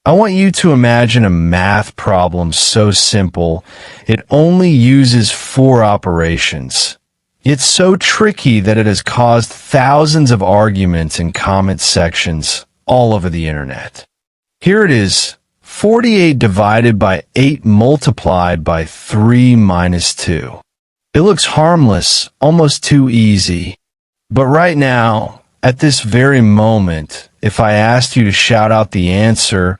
I want you to imagine a math problem so simple, it only uses 4 operations. It's so tricky that it has caused thousands of arguments in comment sections all over the internet. Here it is, 48 divided by 8 multiplied by 3 minus 2. It looks harmless, almost too easy. But right now, at this very moment, if I asked you to shout out the answer,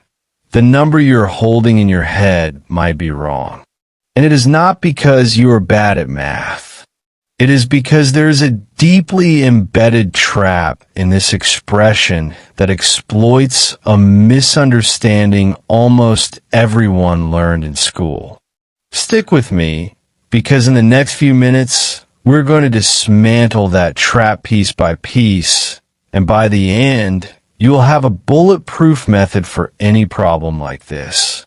the number you're holding in your head might be wrong. And it is not because you are bad at math. It is because there is a deeply embedded trap in this expression that exploits a misunderstanding almost everyone learned in school. Stick with me, because in the next few minutes, we're going to dismantle that trap piece by piece, and by the end, you'll have a bulletproof method for any problem like this.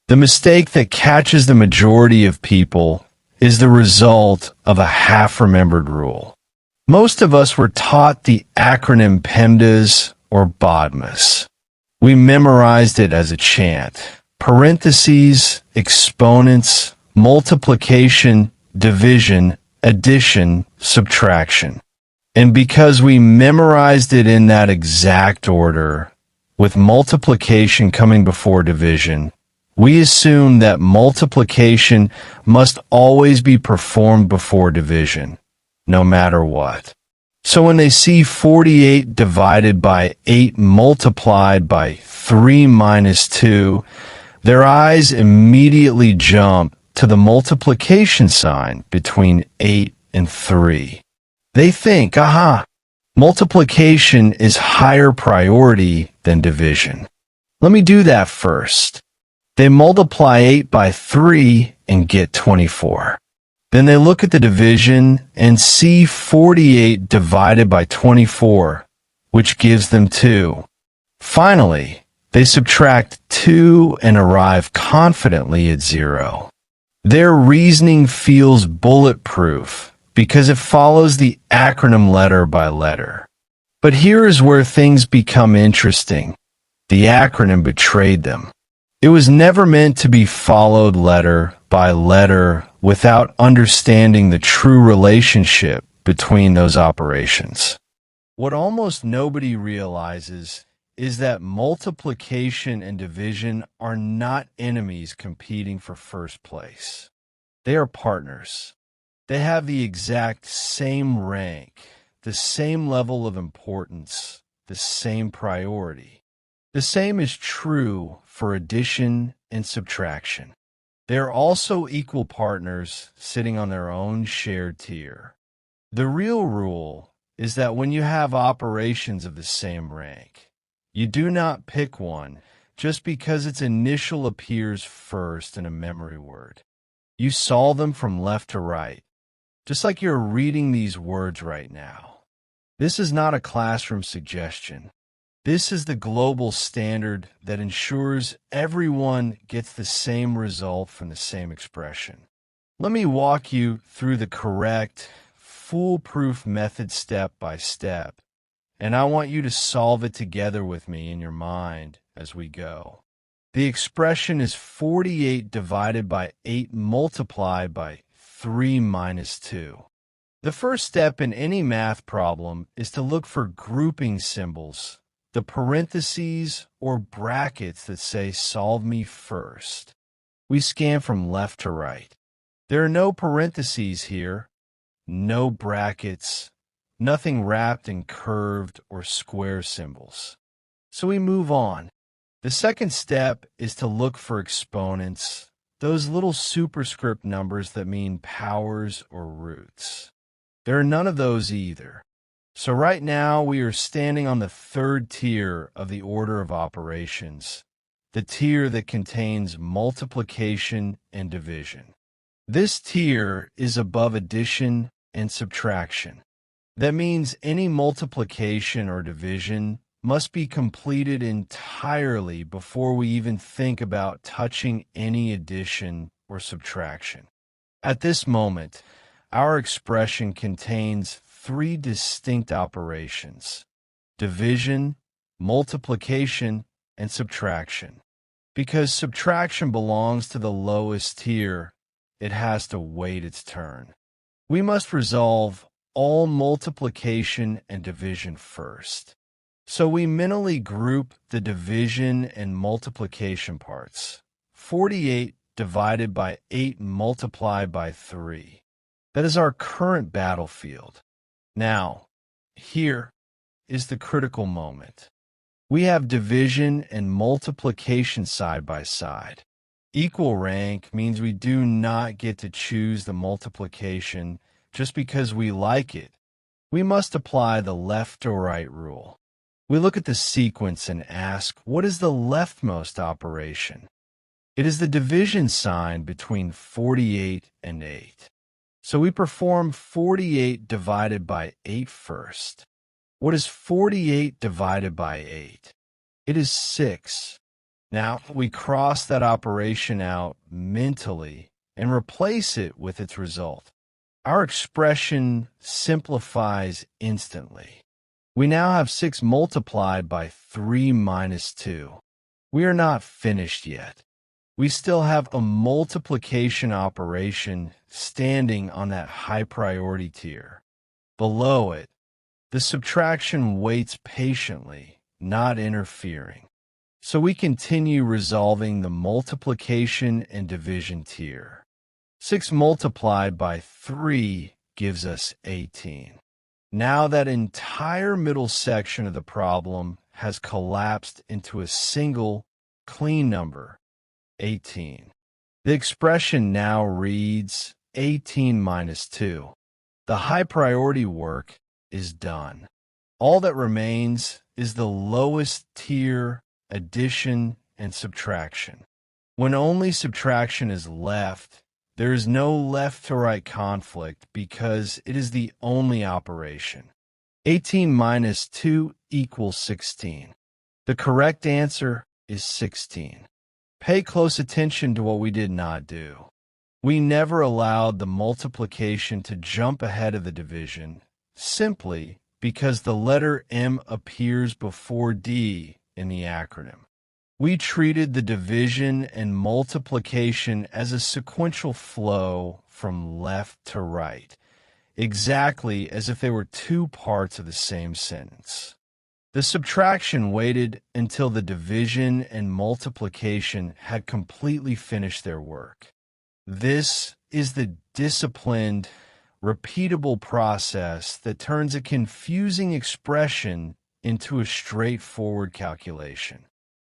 The mistake that catches the majority of people is the result of a half-remembered rule. Most of us were taught the acronym PEMDAS or BODMAS. We memorized it as a chant. Parentheses, exponents, multiplication, division, addition, subtraction. And because we memorized it in that exact order, with multiplication coming before division, we assume that multiplication must always be performed before division, no matter what. So when they see 48 divided by 8 multiplied by 3 minus 2, their eyes immediately jump to the multiplication sign between 8 and 3. They think, aha, multiplication is higher priority than division. Let me do that first. They multiply 8 by 3 and get 24. Then they look at the division and see 48 divided by 24, which gives them 2. Finally, they subtract 2 and arrive confidently at 0. Their reasoning feels bulletproof because it follows the acronym letter by letter. But here is where things become interesting. The acronym betrayed them. It was never meant to be followed letter by letter without understanding the true relationship between those operations. What almost nobody realizes is that multiplication and division are not enemies competing for first place. They are partners. They have the exact same rank, the same level of importance, the same priority. The same is true for addition and subtraction. They are also equal partners sitting on their own shared tier. The real rule is that when you have operations of the same rank, you do not pick one just because its initial appears first in a memory word. You solve them from left to right, just like you're reading these words right now. This is not a classroom suggestion. This is the global standard that ensures everyone gets the same result from the same expression. Let me walk you through the correct, foolproof method step by step, and I want you to solve it together with me in your mind as we go. The expression is 48 divided by 8 multiplied by 3 minus 2. The first step in any math problem is to look for grouping symbols, the parentheses or brackets that say solve me first. We scan from left to right. There are no parentheses here, no brackets, nothing wrapped in curved or square symbols. So we move on. The second step is to look for exponents, those little superscript numbers that mean powers or roots. There are none of those either. So right now we are standing on the third tier of the order of operations, the tier that contains multiplication and division. This tier is above addition and subtraction. That means any multiplication or division must be completed entirely before we even think about touching any addition or subtraction. At this moment, our expression contains 3 distinct operations: division, multiplication, and subtraction. Because subtraction belongs to the lowest tier, it has to wait its turn. We must resolve all multiplication and division first. So we mentally group the division and multiplication parts. 48 divided by 8 multiplied by 3. That is our current battlefield. Now, here is the critical moment. We have division and multiplication side by side. Equal rank means we do not get to choose the multiplication just because we like it. We must apply the left to right rule. We look at the sequence and ask, what is the leftmost operation? It is the division sign between 48 and 8. So we perform 48 divided by 8 first. What is 48 divided by 8? It is 6. Now we cross that operation out mentally and replace it with its result. Our expression simplifies instantly. We now have 6 multiplied by 3 minus 2. We are not finished yet. We still have a multiplication operation standing on that high priority tier. Below it, the subtraction waits patiently, not interfering. So we continue resolving the multiplication and division tier. 6 multiplied by 3 gives us 18. Now that entire middle section of the problem has collapsed into a single, clean number, 18. The expression now reads 18 minus 2. The high priority work is done. All that remains is the lowest tier addition and subtraction. When only subtraction is left, there is no left to right conflict because it is the only operation. 18 minus 2 equals 16. The correct answer is 16. Pay close attention to what we did not do. We never allowed the multiplication to jump ahead of the division, simply because the letter M appears before D in the acronym. We treated the division and multiplication as a sequential flow from left to right, exactly as if they were two parts of the same sentence. The subtraction waited until the division and multiplication had completely finished their work. This is the disciplined, repeatable process that turns a confusing expression into a straightforward calculation.